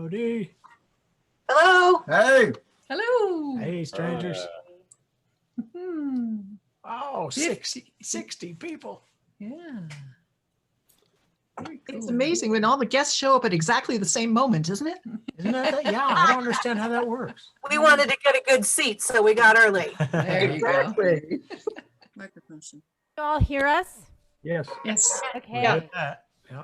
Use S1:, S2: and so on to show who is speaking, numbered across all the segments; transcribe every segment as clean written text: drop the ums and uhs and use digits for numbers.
S1: Howdy.
S2: Hello.
S3: Hey.
S4: Hello.
S1: Hey, strangers. Oh, 60 people.
S4: Yeah. Very cool.
S5: It's amazing when all the guests show up at exactly the same moment, isn't it?
S1: Isn't that? Yeah, I don't understand how that works.
S2: We wanted to get a good seat, so we got early.
S4: There you go.
S6: Microphone.
S7: You all hear us?
S1: Yes.
S5: Yes.
S7: Okay.
S1: Yeah. Yeah.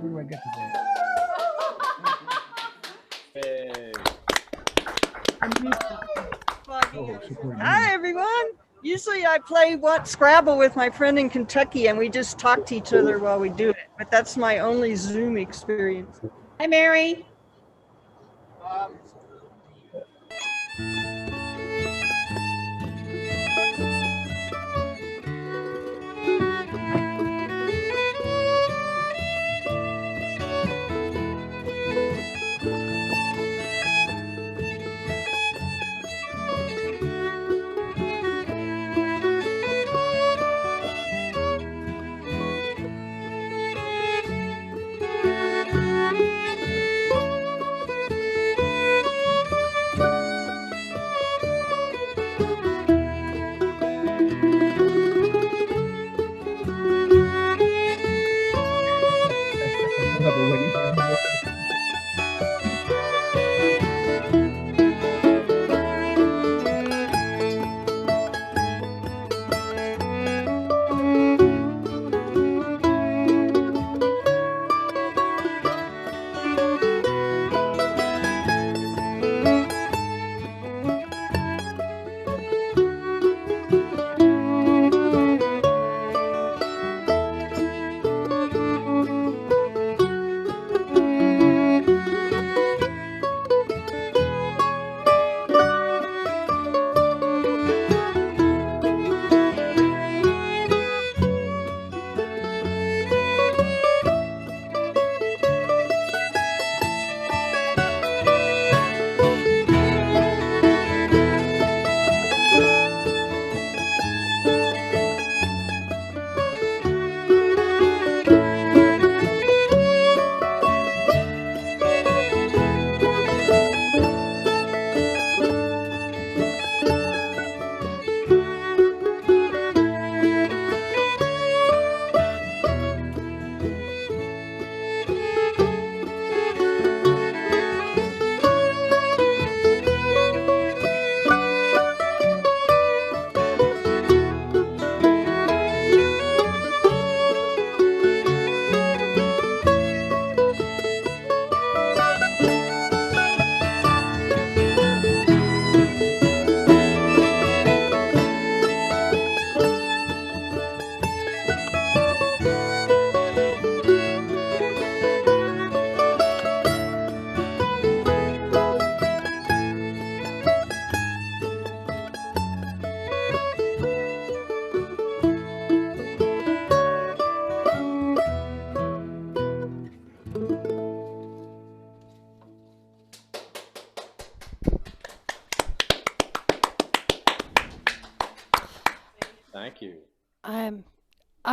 S1: Where do I get to that?
S8: Hi, everyone. Usually I play Scrabble with my friend in Kentucky and we just talk to each other while we do it. But that's my only Zoom experience. Hi, Mary.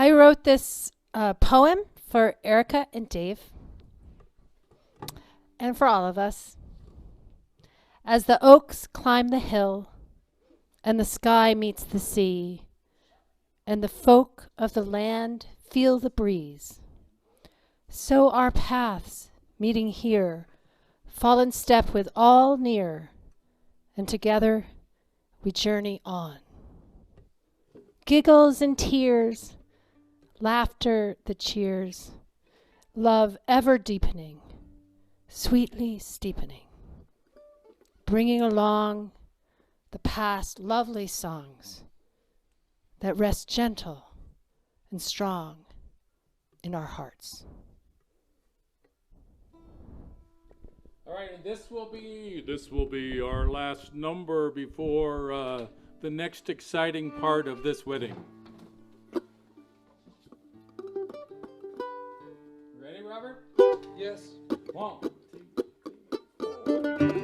S3: I wrote this poem for Erika and Dave, and for all of us. As the oaks climb the hill, and the sky meets the sea, and the folk of the land feel the breeze, so our paths meeting here fall in step with all near, and together we journey on. Giggles and tears, laughter that cheers, love ever deepening, sweetly steepening, bringing along the past lovely songs that rest gentle and strong in our hearts.
S7: All right, and this will be our last number before the next exciting part of this wedding. Ready, Robert? Yes. 1, 2, 3, 4.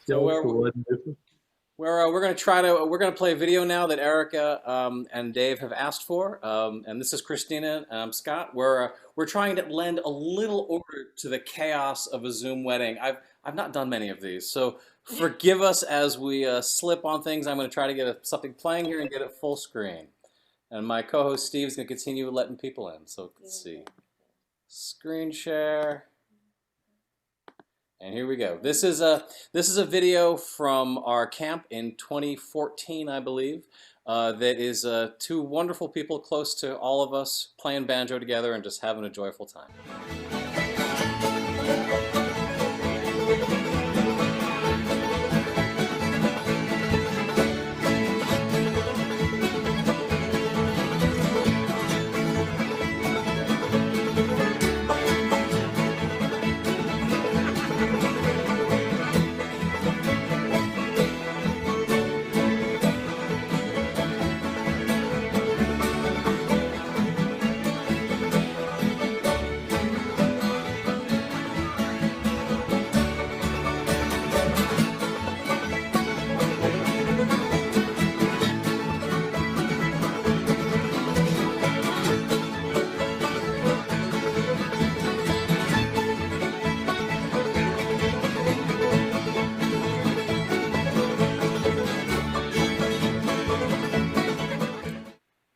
S9: So we're gonna play a video now that Erica and Dave have asked for, and this is Christina and Scott. We're trying to lend a little order to the chaos of a Zoom wedding. I've not done many of these, so forgive us as we slip on things. I'm going to try to get something playing here and get it full screen, and my co-host Steve's going to continue letting people in. So let's see, screen share. And here we go. This is a video from our camp in 2014, I believe. That is two wonderful people close to all of us playing banjo together and just having a joyful time.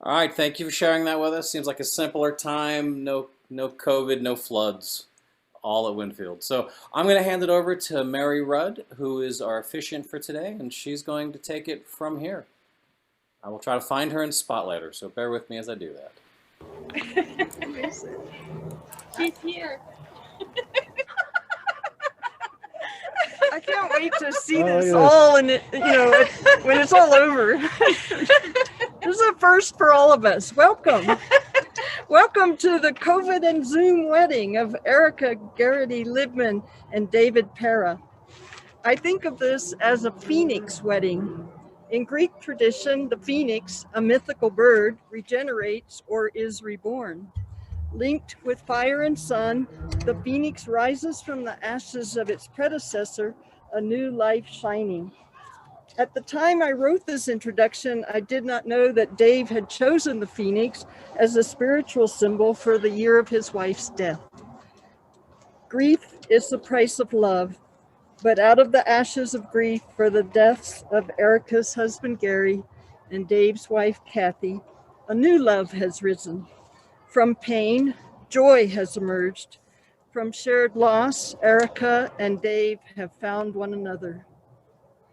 S9: All right, thank you for sharing that with us. Seems like a simpler time, no COVID, no floods, all at Winfield. So I'm going to hand it over to Mary Rudd, who is our officiant for today, and she's going to take it from here. I will try to find her and spotlight her, so bear with me as I do that.
S8: She's here. I can't wait to see this all, and when it's all over. This is a first for all of us. Welcome. Welcome to the COVID and Zoom wedding of Erika Garrity Libman and David Para. I think of this as a phoenix wedding. In Greek tradition, the phoenix, a mythical bird, regenerates or is reborn. Linked with fire and sun, the phoenix rises from the ashes of its predecessor, a new life shining. At the time I wrote this introduction, I did not know that Dave had chosen the phoenix as a spiritual symbol for the year of his wife's death. Grief is the price of love, but out of the ashes of grief for the deaths of Erika's husband, Gary, and Dave's wife, Kathy, a new love has risen. From pain, joy has emerged. From shared loss, Erika and Dave have found one another.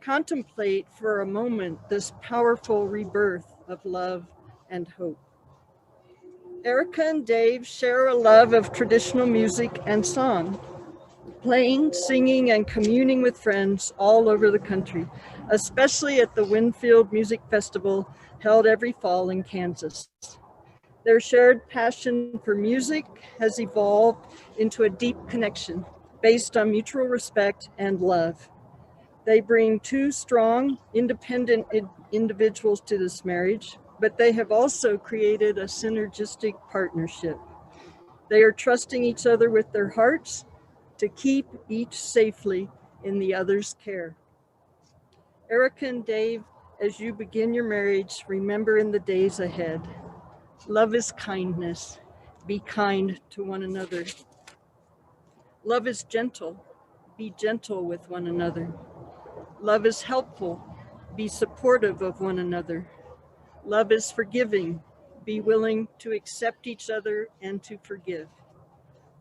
S8: Contemplate for a moment this powerful rebirth of love and hope. Erika and Dave share a love of traditional music and song, playing, singing, and communing with friends all over the country, especially at the Winfield Music Festival held every fall in Kansas. Their shared passion for music has evolved into a deep connection based on mutual respect and love. They bring two strong, independent individuals to this marriage, but they have also created a synergistic partnership. They are trusting each other with their hearts to keep each safely in the other's care. Erika and Dave, as you begin your marriage, remember in the days ahead, love is kindness. Be kind to one another. Love is gentle. Be gentle with one another. Love is helpful. Be supportive of one another. Love is forgiving. Be willing to accept each other and to forgive.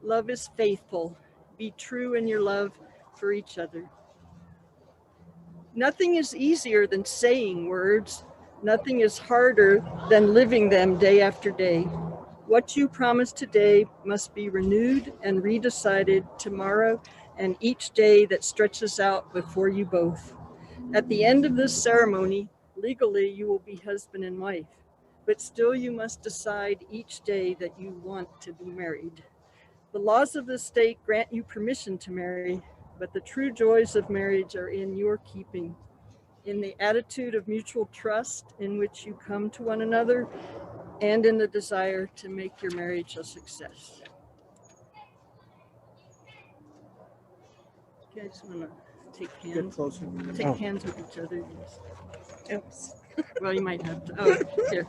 S8: Love is faithful. Be true in your love for each other. Nothing is easier than saying words. Nothing is harder than living them day after day. What you promise today must be renewed and redecided tomorrow and each day that stretches out before you both. At the end of this ceremony, legally you will be husband and wife, but still you must decide each day that you want to be married. The laws of the state grant you permission to marry, but the true joys of marriage are in your keeping, in the attitude of mutual trust in which you come to one another, and in the desire to make your marriage a success. You guys want to take
S1: Get
S8: hands?
S1: closer.
S8: Take
S1: Oh.
S8: hands with each other. Yes.
S4: Oops.
S8: Well, you might have to. Oh, here.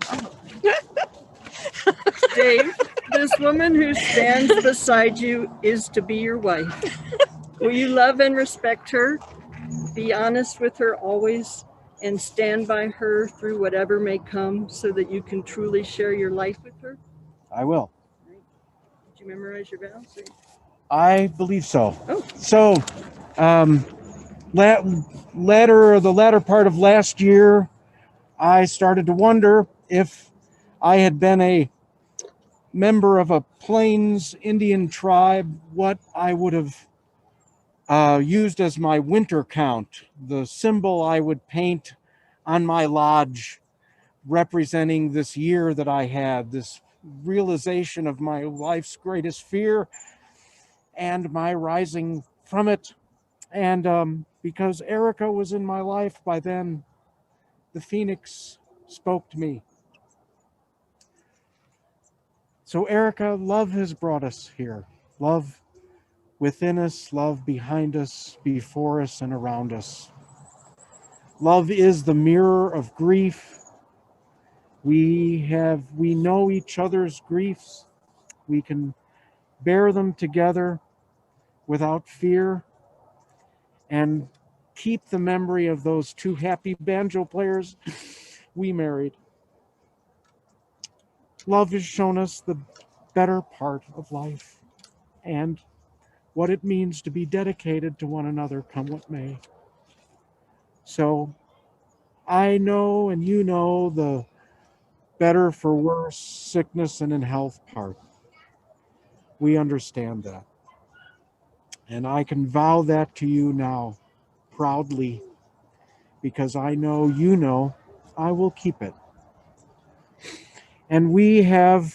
S8: Dave, this woman who stands beside you is to be your wife. Will you love and respect her? Be honest with her always and stand by her through whatever may come so that you can truly share your life with her?
S10: I will.
S8: Did you memorize your vows?
S10: I believe so.
S8: Oh.
S10: So, the latter part of last year, I started to wonder if I had been a member of a Plains Indian tribe, what I would have used as my winter count, the symbol I would paint on my lodge representing this year that I had, this realization of my life's greatest fear and my rising from it. And because Erika was in my life by then, the Phoenix spoke to me. So Erika, love has brought us here. Love within us, love behind us, before us, and around us. Love is the mirror of grief. We know each other's griefs. We can bear them together without fear and keep the memory of those two happy banjo players we married. Love has shown us the better part of life and what it means to be dedicated to one another, come what may. So I know and you know the better for worse, sickness and in health part. We understand that. And I can vow that to you now, proudly, because I know you know I will keep it. And we have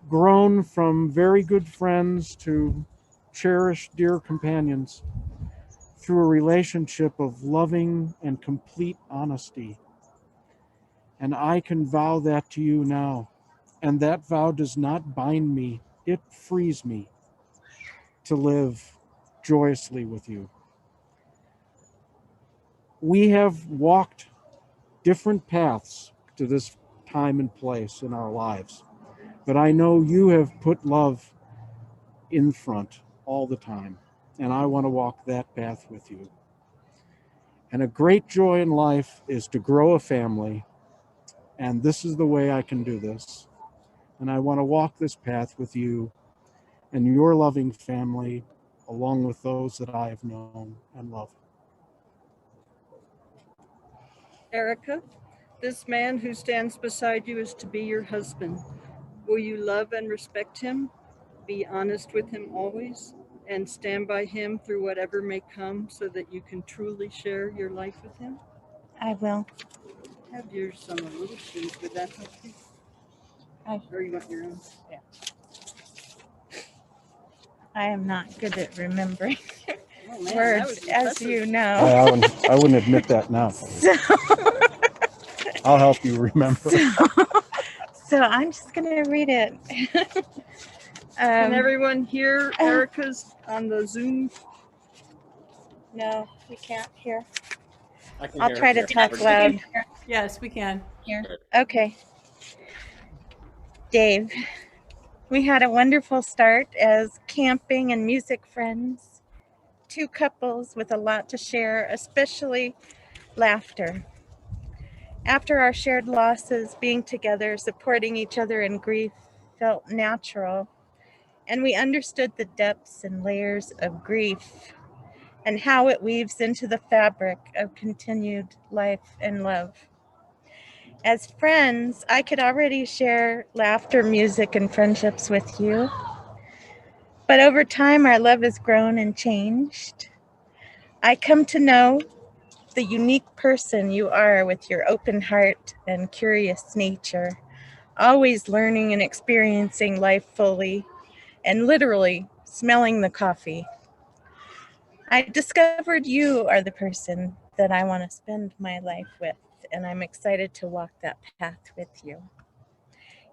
S10: grown from very good friends to cherished dear companions through a relationship of loving and complete honesty. And I can vow that to you now. And that vow does not bind me, it frees me to live joyously with you. We have walked different paths to this time and place in our lives, but I know you have put love in front all the time, and I want to walk that path with you. And a great joy in life is to grow a family, and this is the way I can do this. And I want to walk this path with you and your loving family, along with those that I have known and loved.
S8: Erika, this man who stands beside you is to be your husband. Will you love and respect him? Be honest with him always and stand by him through whatever may come so that you can truly share your life with him?
S4: I will.
S8: Have yours on a little sheet. Would that help you? Or you want your own?
S4: Yeah. I am not good at remembering
S8: Oh, man, that
S4: words,
S8: was
S4: as
S8: impressive.
S4: you know.
S10: I wouldn't admit that now. I'll help you remember.
S4: So I'm just going to read it.
S8: Can everyone hear Erika's on the Zoom?
S4: No, we can't hear.
S9: I can
S4: I'll
S9: hear
S4: try to
S9: her.
S4: talk loud.
S6: Yes, we can.
S4: Here. Okay. Dave, we had a wonderful start as camping and music friends. Two couples with a lot to share, especially laughter. After our shared losses, being together, supporting each other in grief felt natural, and we understood the depths and layers of grief and how it weaves into the fabric of continued life and love. As friends, I could already share laughter, music, and friendships with you. But over time, our love has grown and changed. I come to know the unique person you are with your open heart and curious nature, always learning and experiencing life fully, and literally smelling the coffee. I discovered you are the person that I want to spend my life with, and I'm excited to walk that path with you.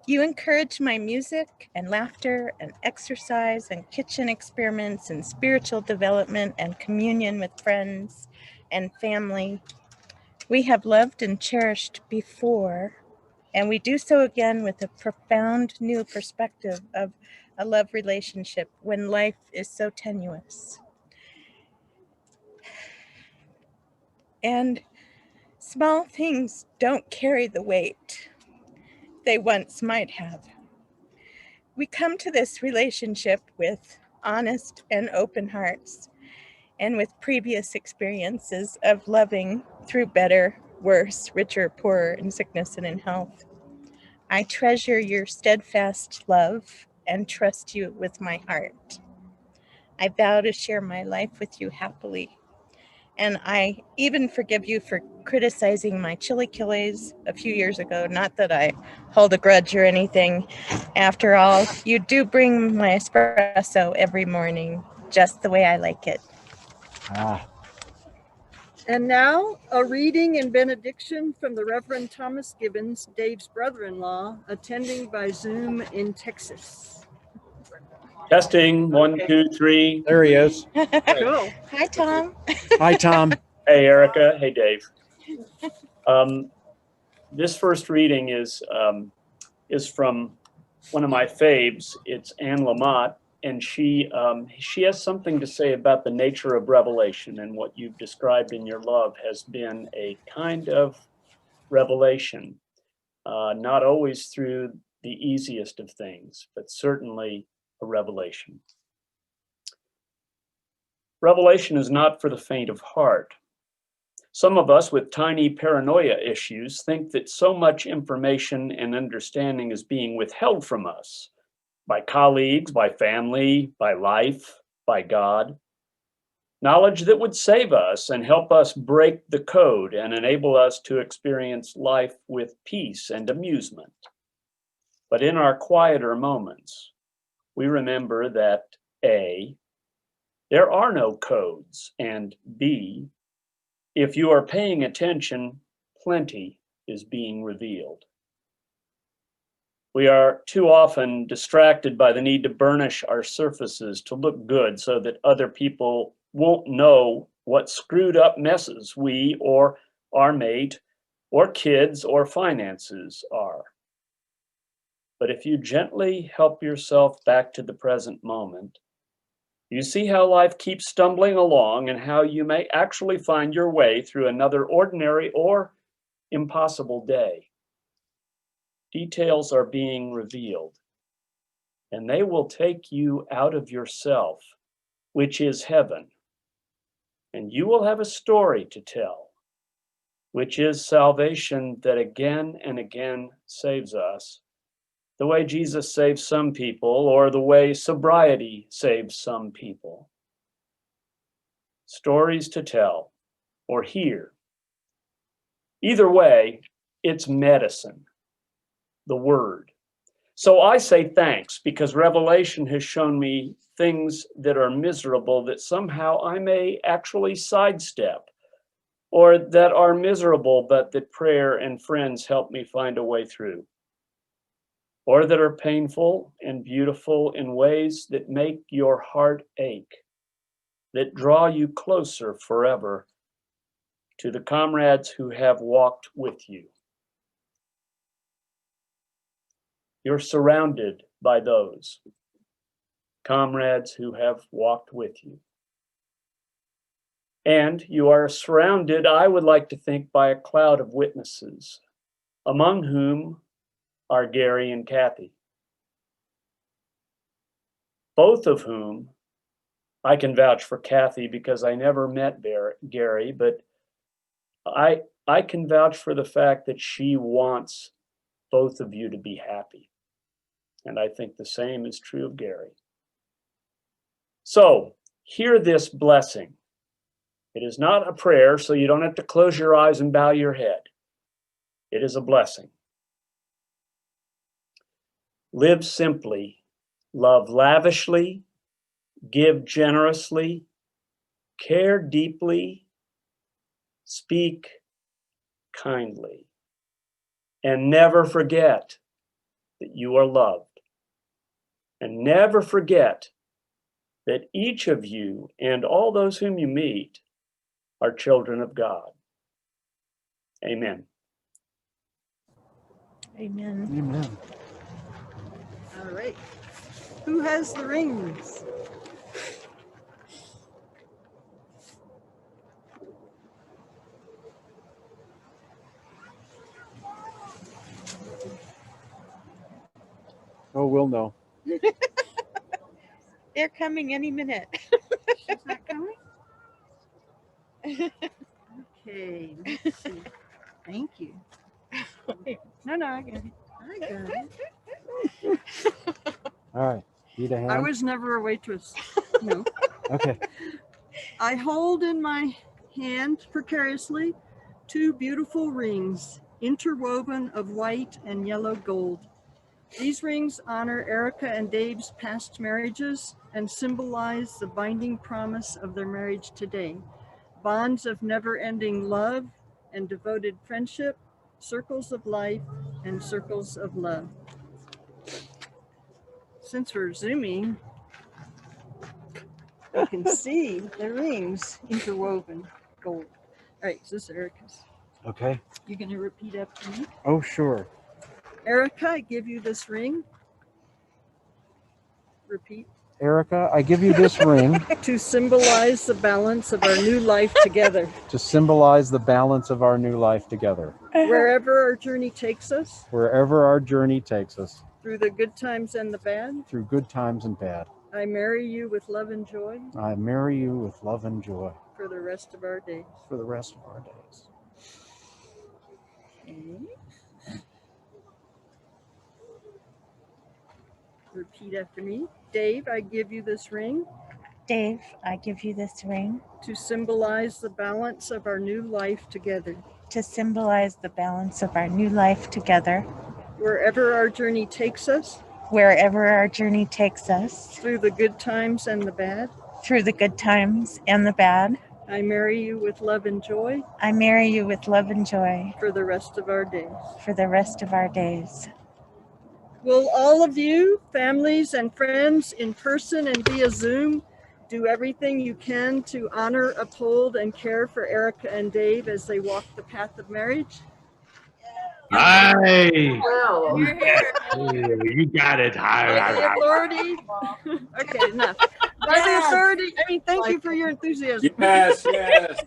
S4: You encourage my music and laughter and exercise and kitchen experiments and spiritual development and communion with friends and family. We have loved and cherished before, and we do so again with a profound new perspective of a love relationship when life is so tenuous. And small things don't carry the weight they once might have. We come to this relationship with honest and open hearts and with previous experiences of loving through better, worse, richer, poorer, in sickness and in health. I treasure your steadfast love and trust you with my heart. I vow to share my life with you happily. And I even forgive you for criticizing my chili chiles a few years ago. Not that I hold a grudge or anything. After all, you do bring my espresso every morning, just the way I like it.
S10: Ah,
S8: And now a reading and benediction from the Reverend Thomas Gibbons, Dave's brother-in-law, attending by Zoom in Texas.
S11: Testing, 1, 2, 3.
S10: there he is.
S8: Cool.
S4: Hi, Tom.
S10: Hi, Tom.
S11: Hey, Erica. Hey, Dave. This first reading is from one of my faves. It's Anne Lamott, and she has something to say about the nature of revelation, and what you've described in your love has been a kind of revelation, not always through the easiest of things, but certainly a revelation. Revelation is not for the faint of heart. Some of us with tiny paranoia issues think that so much information and understanding is being withheld from us by colleagues, by family, by life, by God. Knowledge that would save us and help us break the code and enable us to experience life with peace and amusement. But in our quieter moments, we remember that A, there are no codes, and B, if you are paying attention, plenty is being revealed. We are too often distracted by the need to burnish our surfaces to look good so that other people won't know what screwed up messes we or our mate or kids or finances are. But if you gently help yourself back to the present moment, you see how life keeps stumbling along and how you may actually find your way through another ordinary or impossible day. Details are being revealed, and they will take you out of yourself, which is heaven. And you will have a story to tell, which is salvation that again and again saves us, the way Jesus saves some people, or the way sobriety saves some people. Stories to tell or hear. Either way, it's medicine, the word. So I say thanks, because revelation has shown me things that are miserable that somehow I may actually sidestep, or that are miserable but that prayer and friends help me find a way through, or that are painful and beautiful in ways that make your heart ache, that draw you closer forever to the comrades who have walked with you. You're surrounded by those comrades who have walked with you. And you are surrounded, I would like to think, by a cloud of witnesses, among whom are Gary and Kathy, both of whom I can vouch for Kathy because I never met Gary, but I can vouch for the fact that she wants both of you to be happy. And I think the same is true of Gary. So hear this blessing. It is not a prayer, so you don't have to close your eyes and bow your head. It is a blessing. Live simply, love lavishly, give generously, care deeply, speak kindly, and never forget that you are loved. And never forget that each of you and all those whom you meet are children of God. Amen.
S4: Amen.
S10: Amen.
S8: All right. Who has the rings?
S10: Oh, we'll know.
S4: They're coming any minute.
S8: She's not coming? Okay, let's see. Thank you. No, I got it. I got it.
S10: All right. Need a hand?
S8: I was never a waitress. No.
S10: Okay.
S8: I hold in my hand precariously 2 beautiful rings, interwoven of white and yellow gold. These rings honor Erika and Dave's past marriages and symbolize the binding promise of their marriage today. Bonds of never-ending love and devoted friendship, circles of life and circles of love. Since we're zooming, you can see the rings interwoven gold. All right, so this is Erika's.
S10: Okay.
S8: You're going to repeat after me.
S10: Oh, sure.
S8: Erika, I give you this ring. Repeat.
S10: Erika, I give you this ring
S8: To symbolize the balance of our new life together.
S10: to symbolize the balance of our new life together.
S8: Wherever our journey takes us,
S10: Wherever our journey takes us,
S8: through the good times and the bad,
S10: through good times and bad,
S8: I marry you with love and joy
S10: I marry you with love and joy
S8: for the rest of our days.
S10: for the rest of our days.
S8: Okay. Repeat after me. Dave, I give you this ring.
S4: Dave, I give you this ring.
S8: To symbolize the balance of our new life together.
S4: To symbolize the balance of our new life together.
S8: Wherever our journey takes us.
S4: Wherever our journey takes us.
S8: Through the good times and the bad.
S4: Through the good times and the bad.
S8: I marry you with love and joy.
S4: I marry you with love and joy.
S8: For the rest of our days.
S4: For the rest of our days.
S8: Will all of you, families and friends, in person and via Zoom, do everything you can to honor, uphold, and care for Erika and Dave as they walk the path of marriage?
S12: Hi.
S2: Wow.
S12: You got it.
S8: By the authority. Okay, enough. By the authority, thank you for your enthusiasm.
S7: Yes, yes.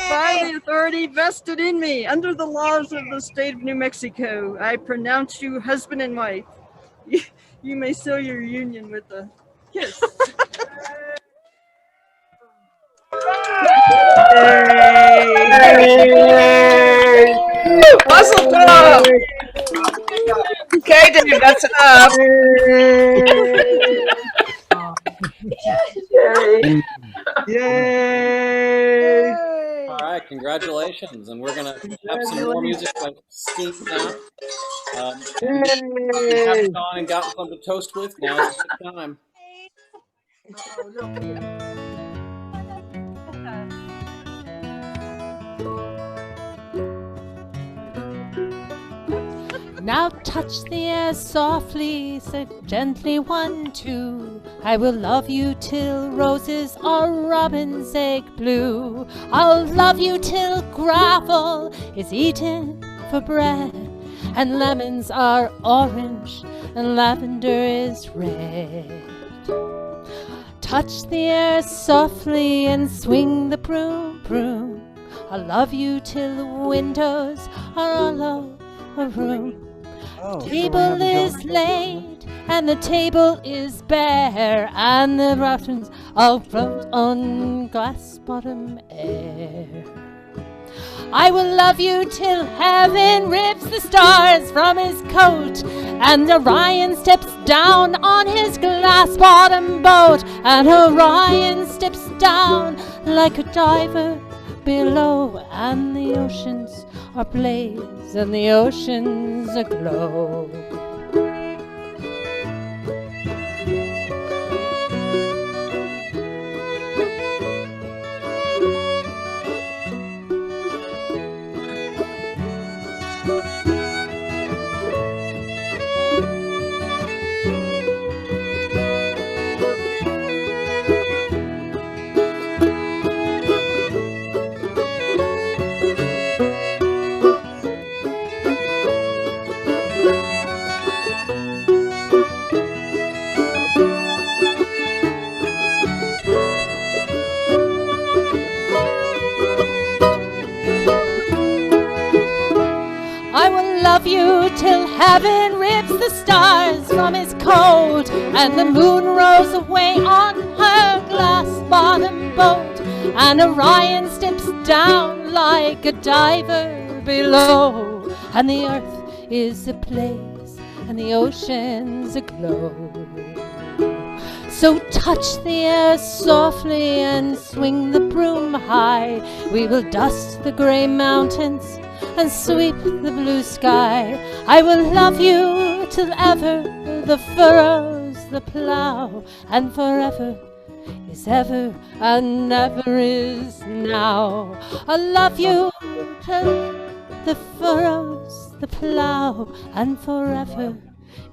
S8: By the authority vested in me under the laws of the state of New Mexico, I pronounce you husband and wife. You may seal your union with a kiss.
S2: Muzzle up. Okay, Dave, that's enough.
S12: Yay.
S10: Yay!
S9: All right, congratulations. And we're going to have some more music like Steam now. If you haven't gone and gotten something to toast with, now's a good time.
S3: Now touch the air softly, say gently 1, 2. I will love you till roses are robin's egg blue. I'll love you till gravel is eaten for bread, and lemons are orange, and lavender is red. Touch the air softly and swing the broom, broom. I'll love you till the windows are all of a room. Table is laid and the table is bare, and the rafters are float on glass bottom air. I will love you till heaven rips the stars from his coat, and Orion steps down on his glass bottom boat, and Orion steps down like a diver below, and the oceans are ablaze and the oceans aglow. love you till heaven rips the stars from his coat, and the moon rolls away on her glass-bottom boat, and Orion steps down like a diver below, and the earth is ablaze and the ocean's aglow. So touch the air softly and swing the broom high. We will dust the gray mountains and sweep the blue sky. I will love you till ever the furrows the plow, and forever is ever and never is now. I love you till the furrows the plow, and forever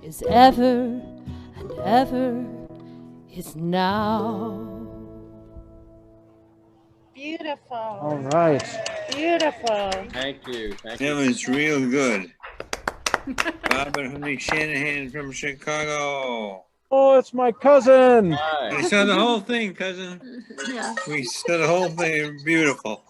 S3: is ever and ever is now.
S4: Beautiful.
S10: All right.
S4: Beautiful.
S9: Thank you. Thank you.
S13: That was real good. Bob and Honey Shanahan from Chicago.
S10: Oh, it's my cousin.
S9: Hi.
S13: We saw the whole thing, cousin.
S6: Yeah.
S13: We saw the whole thing. Beautiful.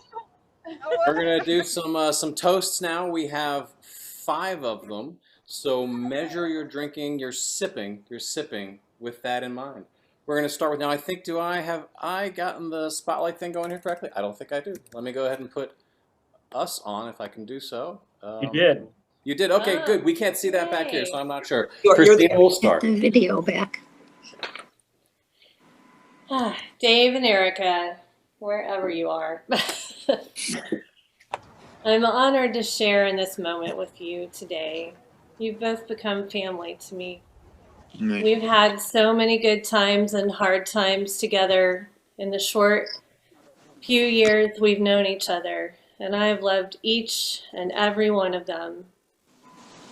S9: We're gonna do some toasts now. We have 5 of them. So measure your drinking, your sipping with that in mind. We're gonna start with now. Have I gotten the spotlight thing going here correctly? I don't think I do. Let me go ahead and put us on if I can do so.
S11: You did.
S9: You did. Okay, good. We can't see that back here, so I'm not sure.
S6: You're
S9: Christina will start.
S6: the video back.
S14: Dave and Erika, wherever you are. I'm honored to share in this moment with you today. You've both become family to me.
S13: Nice.
S14: We've had so many good times and hard times together in the short few years we've known each other, and I've loved each and every one of them.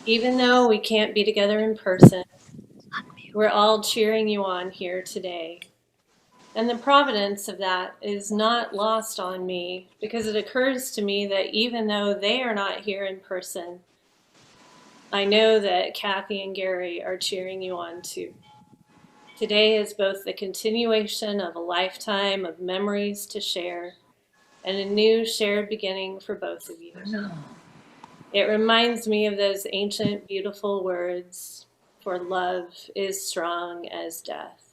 S14: Even though we can't be together in person, we're all cheering you on here today. And the providence of that is not lost on me, because it occurs to me that even though they are not here in person, I know that Kathy and Gary are cheering you on too. Today is both the continuation of a lifetime of memories to share and a new shared beginning for both of you. It reminds me of those ancient, beautiful words, for love is strong as death.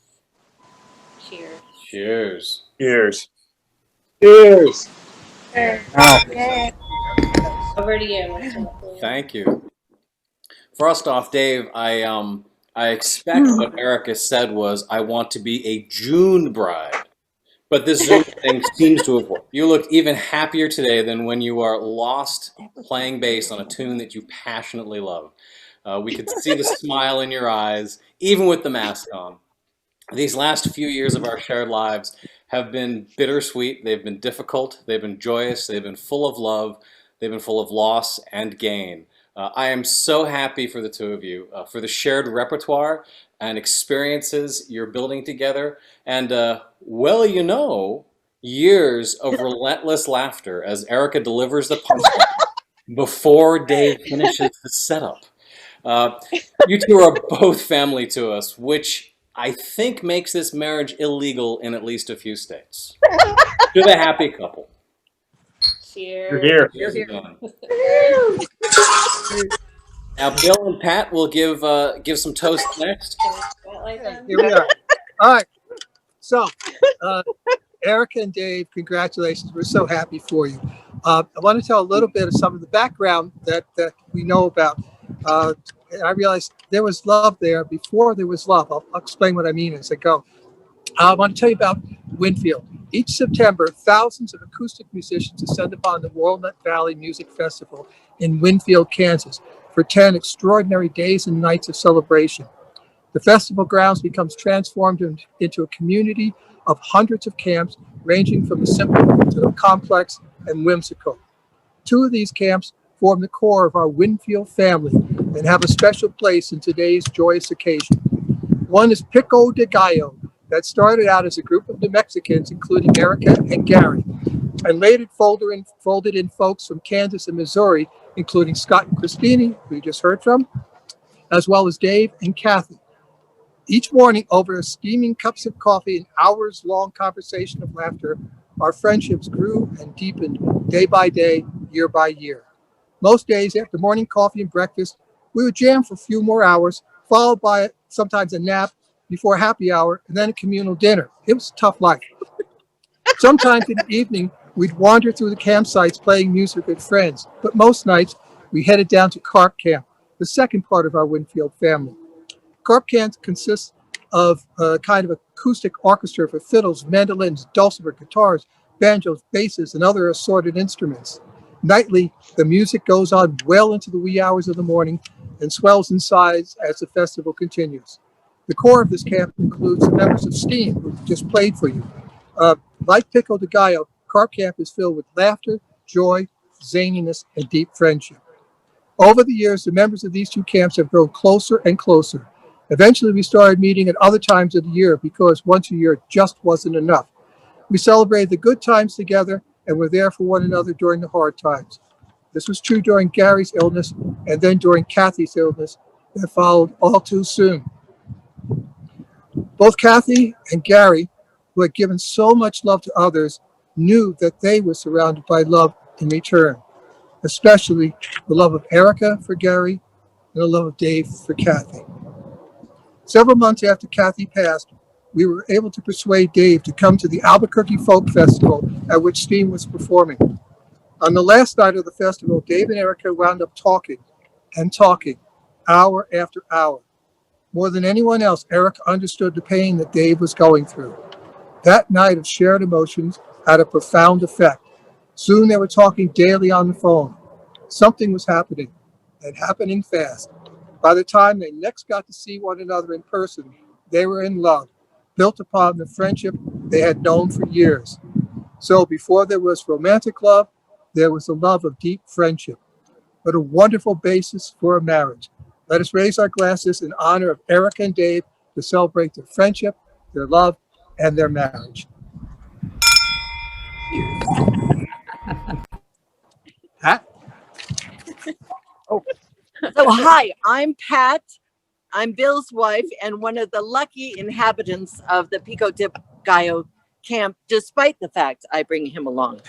S14: Cheers.
S9: Cheers.
S11: Cheers.
S10: Cheers.
S4: Wow.
S14: Over to you, Mr. McLean.
S9: Thank you. First off, Dave, I expect what Erika said was, I want to be a June bride. But this Zoom thing seems to have worked. You looked even happier today than when you are lost playing bass on a tune that you passionately love. We could see the smile in your eyes, even with the mask on. These last few years of our shared lives have been bittersweet. They've been difficult. They've been joyous. They've been full of love. They've been full of loss and gain. I am so happy for the two of you, for the shared repertoire and experiences you're building together, and years of relentless laughter as Erika delivers the punchline before Dave finishes the setup. You two are both family to us, which I think makes this marriage illegal in at least a few states. To the happy couple.
S14: Cheers.
S11: You're here.
S9: Cheers again. Now, Bill and Pat will give some toast next.
S14: Spotlight
S1: Here we are. All right. So, Erika and Dave, congratulations. We're so happy for you. I want to tell a little bit of some of the background that we know about. And I realized there was love there before there was love. I'll explain what I mean as I go. I want to tell you about Winfield. Each September, thousands of acoustic musicians descend upon the Walnut Valley Music Festival in Winfield, Kansas, for 10 extraordinary days and nights of celebration. The festival grounds becomes transformed into a community of hundreds of camps, ranging from the simple to the complex and whimsical. 2 of these camps form the core of our Winfield family and have a special place in today's joyous occasion. One is Pico de Gallo, that started out as a group of New Mexicans, including Erika and Gary, and later folded in folks from Kansas and Missouri, including Scott and Christine, who you just heard from, as well as Dave and Kathy. Each morning, over steaming cups of coffee and hours-long conversation of laughter, our friendships grew and deepened day by day, year by year. Most days after morning coffee and breakfast, we would jam for a few more hours, followed by sometimes a nap before happy hour, and then a communal dinner. It was a tough life. Sometimes in the evening, we'd wander through the campsites playing music with friends, but most nights we headed down to Carp Camp, the second part of our Winfield family. Carp Camp consists of a kind of acoustic orchestra for fiddles, mandolins, dulcimer, guitars, banjos, basses, and other assorted instruments. Nightly, the music goes on well into the wee hours of the morning and swells in size as the festival continues. The core of this camp includes the members of Steam, who just played for you. Like Pico de Gallo, Carp Camp is filled with laughter, joy, zaniness, and deep friendship. Over the years, the members of these two camps have grown closer and closer. Eventually, we started meeting at other times of the year because once a year just wasn't enough. We celebrated the good times together and were there for one another during the hard times. This was true during Gary's illness and then during Kathy's illness that followed all too soon. Both Kathy and Gary, who had given so much love to others, knew that they were surrounded by love in return, especially the love of Erika for Gary and the love of Dave for Kathy. Several months after Kathy passed, we were able to persuade Dave to come to the Albuquerque Folk Festival at which Steam was performing. On the last night of the festival, Dave and Erika wound up talking and talking, hour after hour. More than anyone else, Erika understood the pain that Dave was going through. That night of shared emotions had a profound effect. Soon they were talking daily on the phone. Something was happening, and happening fast. By the time they next got to see one another in person, they were in love, built upon the friendship they had known for years. So before there was romantic love, there was the love of deep friendship. What a wonderful basis for a marriage. Let us raise our glasses in honor of Erika and Dave to celebrate their friendship, their love, and their marriage. Pat?
S8: Oh. So hi, I'm Pat. I'm Bill's wife and one of the lucky inhabitants of the Pico de Gallo camp, despite the fact I bring him along.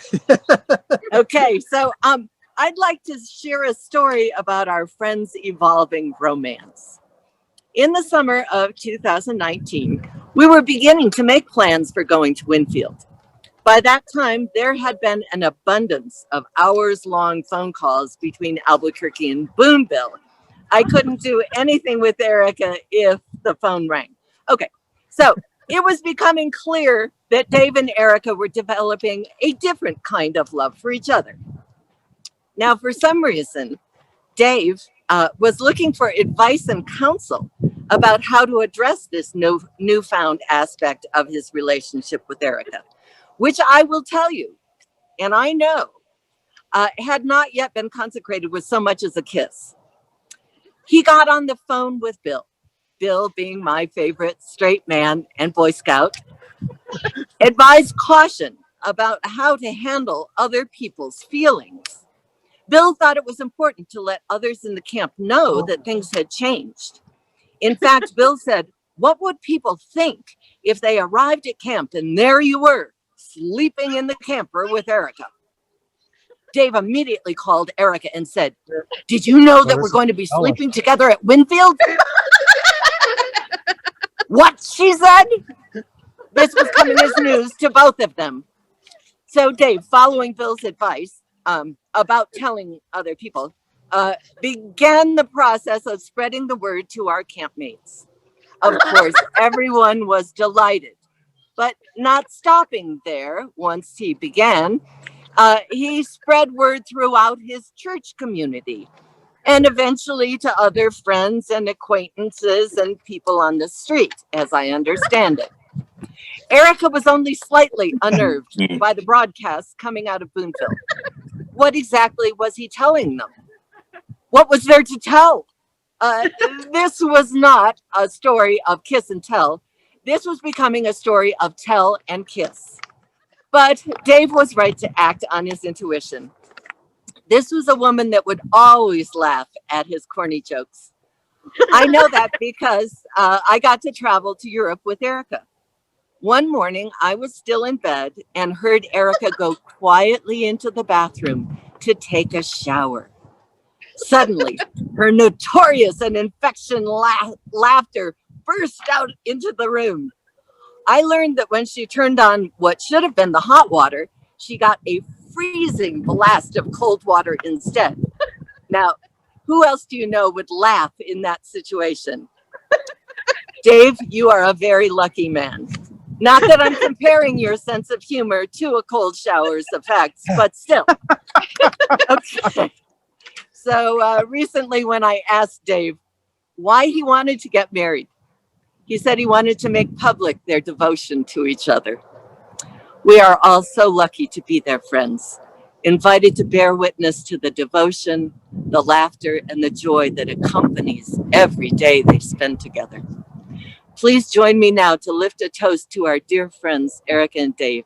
S8: Okay, so I'd like to share a story about our friends' evolving romance. In the summer of 2019, we were beginning to make plans for going to Winfield. By that time, there had been an abundance of hours-long phone calls between Albuquerque and Boonville. I couldn't do anything with Erika if the phone rang. Okay, so it was becoming clear that Dave and Erika were developing a different kind of love for each other. Now, for some reason, Dave was looking for advice and counsel about how to address this newfound aspect of his relationship with Erika, which I will tell you, and I know, had not yet been consecrated with so much as a kiss. He got on the phone with Bill, Bill being my favorite straight man and Boy Scout, advised caution about how to handle other people's feelings. Bill thought it was important to let others in the camp know that things had changed. In fact, Bill said, "What would people think if they arrived at camp and there you were, sleeping in the camper with Erika?" Dave immediately called Erika and said, "Did you know that we're going to be sleeping together at Winfield?" "What?" she said. This was coming as news to both of them. So Dave, following Bill's advice about telling other people, began the process of spreading the word to our campmates. Of course, everyone was delighted, but not stopping there. Once he began, he spread word throughout his church community and eventually to other friends and acquaintances and people on the street, as I understand it. Erika was only slightly unnerved by the broadcasts coming out of Boonville. What exactly was he telling them? What was there to tell? This was not a story of kiss and tell. This was becoming a story of tell and kiss. But Dave was right to act on his intuition. This was a woman that would always laugh at his corny jokes. I know that because I got to travel to Europe with Erika. One morning, I was still in bed and heard Erika go quietly into the bathroom to take a shower.
S15: Suddenly, her notorious and infection laughter burst out into the room. I learned that when she turned on what should have been the hot water, she got a freezing blast of cold water instead. Now, who else do you know would laugh in that situation? Dave, you are a very lucky man. Not that I'm comparing your sense of humor to a cold shower's effects, but still. Okay. So recently when I asked Dave why he wanted to get married, he said he wanted to make public their devotion to each other. We are all so lucky to be their friends, invited to bear witness to the devotion, the laughter, and the joy that accompanies every day they spend together. Please join me now to lift a toast to our dear friends, Erika and Dave,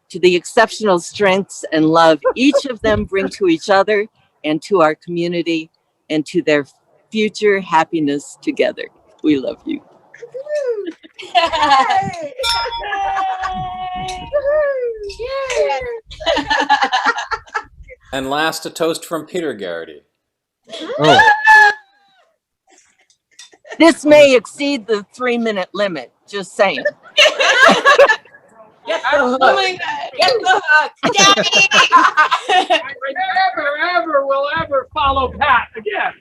S15: to the exceptional strengths and love each of them bring to each other and to our community, and to their future happiness together. We love you.
S9: And last, a toast from Peter Garrity.
S10: Oh.
S15: This may exceed the 3-minute limit, just saying.
S2: Get the hook. Oh my God. Get the hook. Daddy.
S12: I never will ever follow Pat again.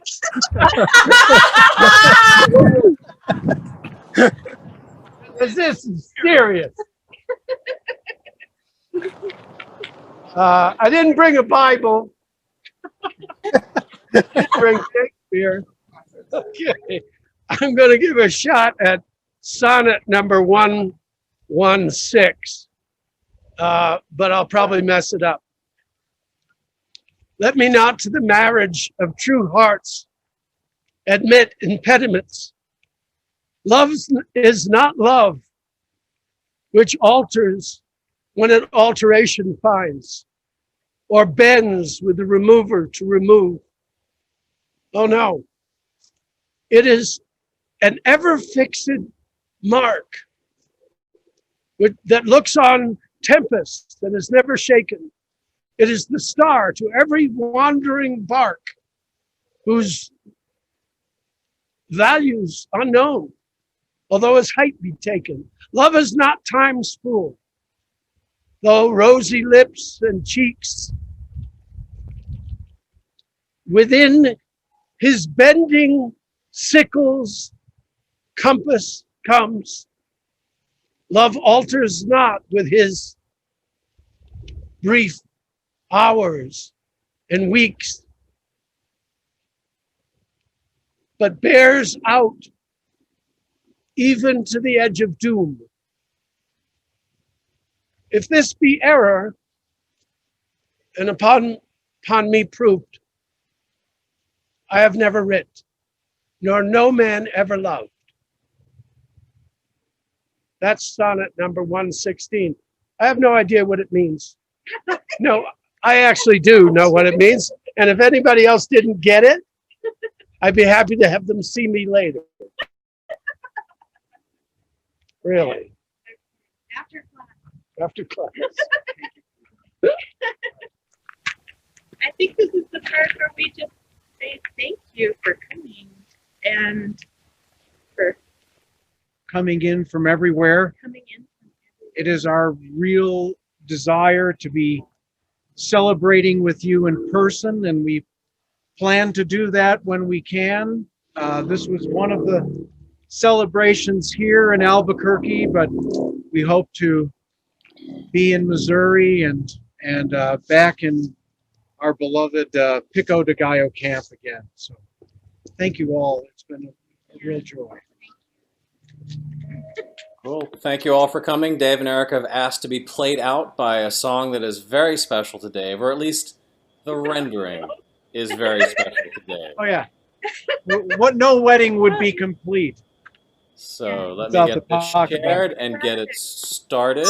S12: This is serious. I didn't bring a Bible. Bring Shakespeare. Okay. I'm going to give a shot at sonnet number 116, but I'll probably mess it up. Let me not to the marriage of true hearts admit impediments. Love is not love, which alters when an alteration finds, or bends with the remover to remove. Oh no, it is an ever-fixed mark that looks on tempest and is never shaken. It is the star to every wandering bark, whose values unknown, although his height be taken. Love is not time's fool, though rosy lips and cheeks within his bending sickle's compass comes. Love alters not with his brief hours and weeks, but bears out even to the edge of doom. If this be error, and upon me proved, I have never writ, nor no man ever loved. That's sonnet number 116. I have no idea what it means. No, I actually do know what it means. And if anybody else didn't get it, I'd be happy to have them see me later. Really. After class.
S4: I think this is the part where we just say thank you for coming and for
S10: Coming in from everywhere.
S4: coming in.
S10: It is our real desire to be celebrating with you in person, and we plan to do that when we can. This was one of the celebrations here in Albuquerque, but we hope to be in Missouri and back in our beloved Pico de Gallo camp again. So thank you all. It's been a real joy.
S9: Cool. Thank you all for coming. Dave and Erika have asked to be played out by a song that is very special to Dave, or at least the rendering is very special to Dave.
S10: Oh yeah. What no wedding would be complete.
S9: So let
S10: Without
S9: me get
S10: the
S9: this
S10: pocket
S9: shared and get it started.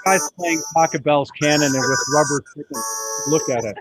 S10: Guys playing Pocket Bell's Cannon and with rubber chickens. Look at it.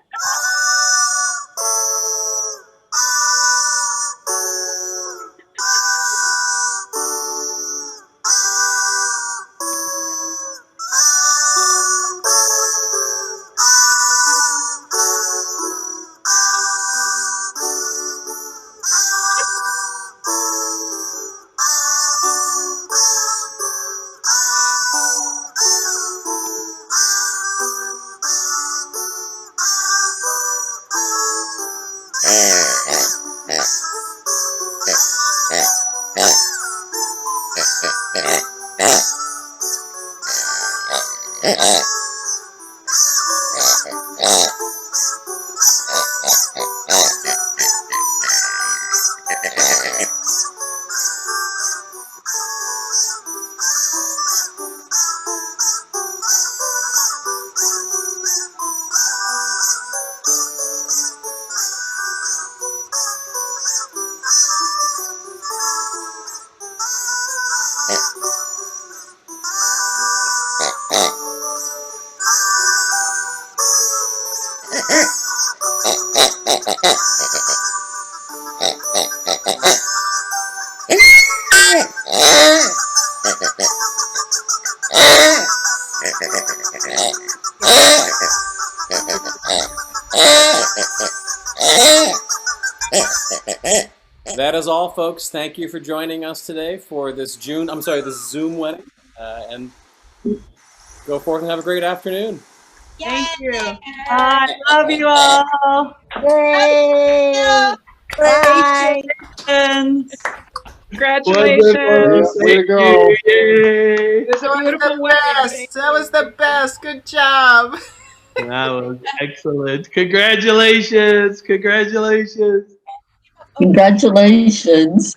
S9: That is all, folks. Thank you for joining us today for this this Zoom wedding. And go forth and have a great afternoon.
S8: Thank you. I love you all.
S15: Yay! Bye.
S8: Congratulations.
S10: Way to go.
S8: Yay.
S2: This was
S8: Beautiful
S2: the
S8: wedding.
S2: best. That was the best. Good job.
S16: That was excellent. Congratulations. Congratulations.
S17: Congratulations.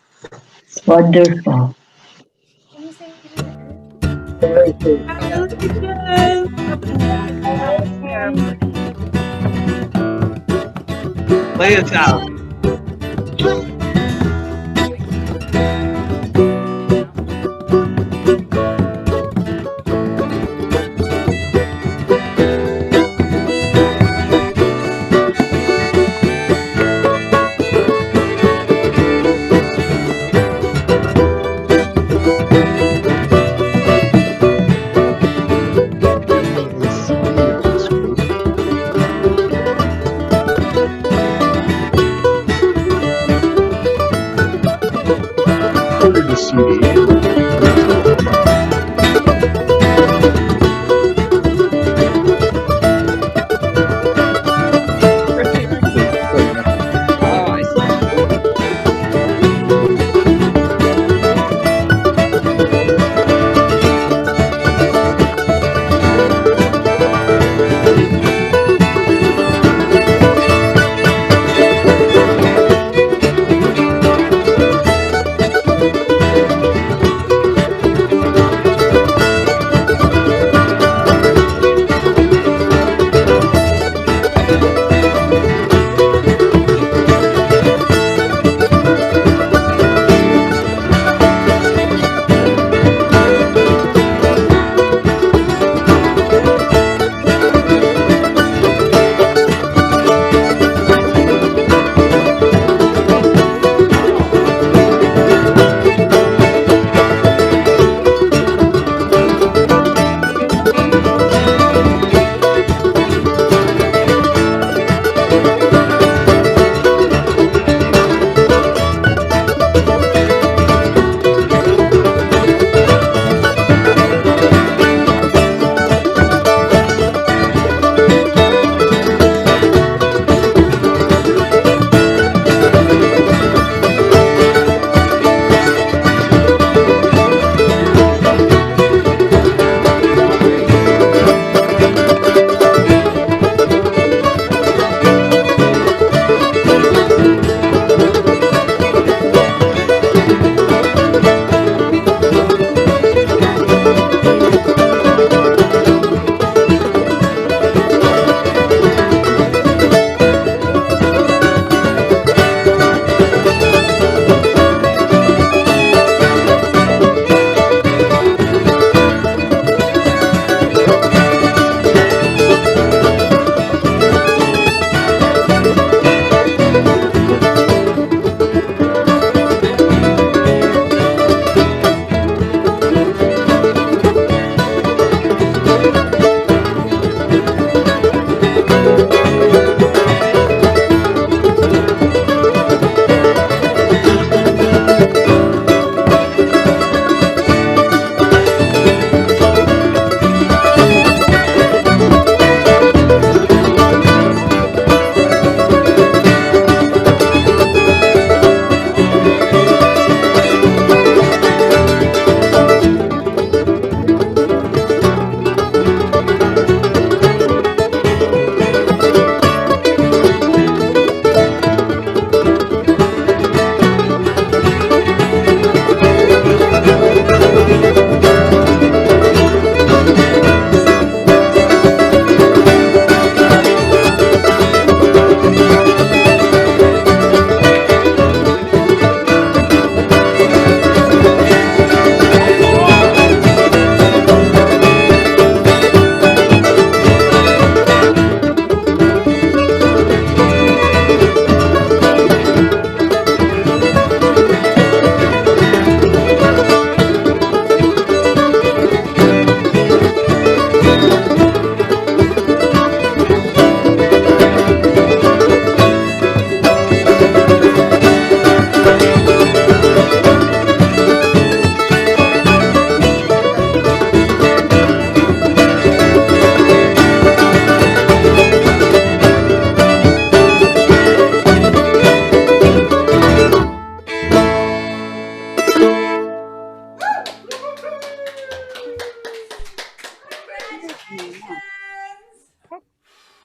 S17: It's wonderful.
S16: Play us out.
S10: Ordered the CD.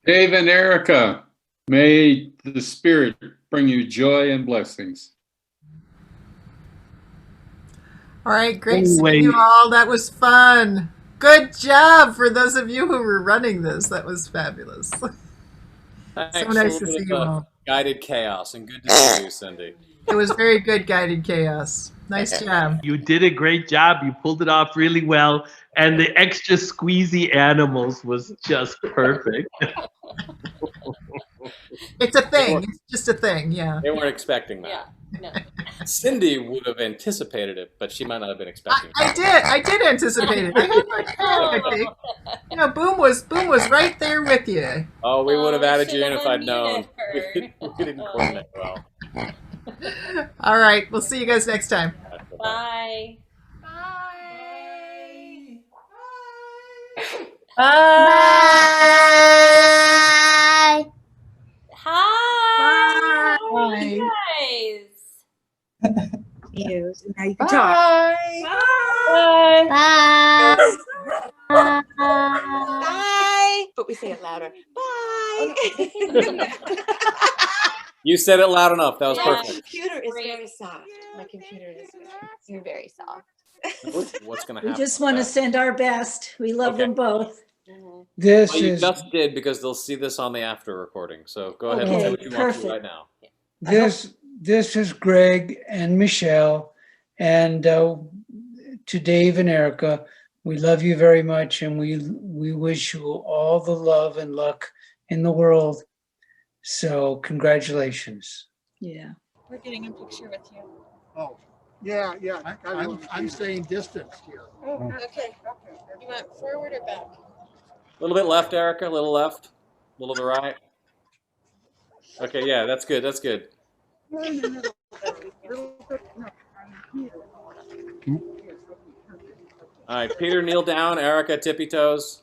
S7: Dave and Erika, may the Spirit bring you joy and blessings.
S18: All right, great seeing you all. That was fun. Good job for those of you who were running this. That was fabulous.
S9: Thanks.
S18: So nice
S9: a
S18: to
S9: little
S18: see
S9: bit
S18: you
S9: of
S18: all.
S9: guided chaos, and good to see you, Cindy.
S18: It was very good guided chaos. Nice job.
S16: You did a great job. You pulled it off really well. And the extra squeezy animals was just perfect.
S18: It's a thing. It's just a thing. Yeah.
S9: They weren't expecting that.
S14: No.
S9: Cindy would have anticipated it, but she might not have been expecting it.
S18: I did anticipate it. I had my I think. You know, Boom was right there with you.
S9: Oh, we would have added you in
S14: should've
S9: if I'd known.
S14: unmuted
S9: We didn't coordinate well.
S18: All right. We'll see you guys next time.
S14: Bye.
S2: Bye.
S14: Hi. How are
S2: Bye.
S14: you guys?
S2: You. Now you
S18: Bye.
S2: can talk.
S14: Bye.
S2: Bye. Bye. But we say it louder. Bye.
S9: You said it loud enough. That was
S2: My
S9: perfect.
S2: computer is very soft. My computer is you're very soft.
S9: What's going to
S19: We
S9: happen?
S19: just want to send our best. We love them both.
S10: This
S9: Well, you
S10: is
S9: just did because they'll see this on the after recording. So go ahead and say
S19: Okay,
S9: what you want to
S19: perfect.
S9: right now.
S10: this is Greg and Michelle, and to Dave and Erika. We love you very much, and we wish you all the love and luck in the world. So congratulations.
S19: Yeah.
S4: We're getting a picture with you.
S1: Oh, yeah. I'm staying distanced here.
S4: Oh, okay. You want forward or back?
S9: A little bit left, Erika. A little left. A little to the right. Okay, yeah, that's good. That's good. All right, Peter, kneel down. Erika, tippy toes.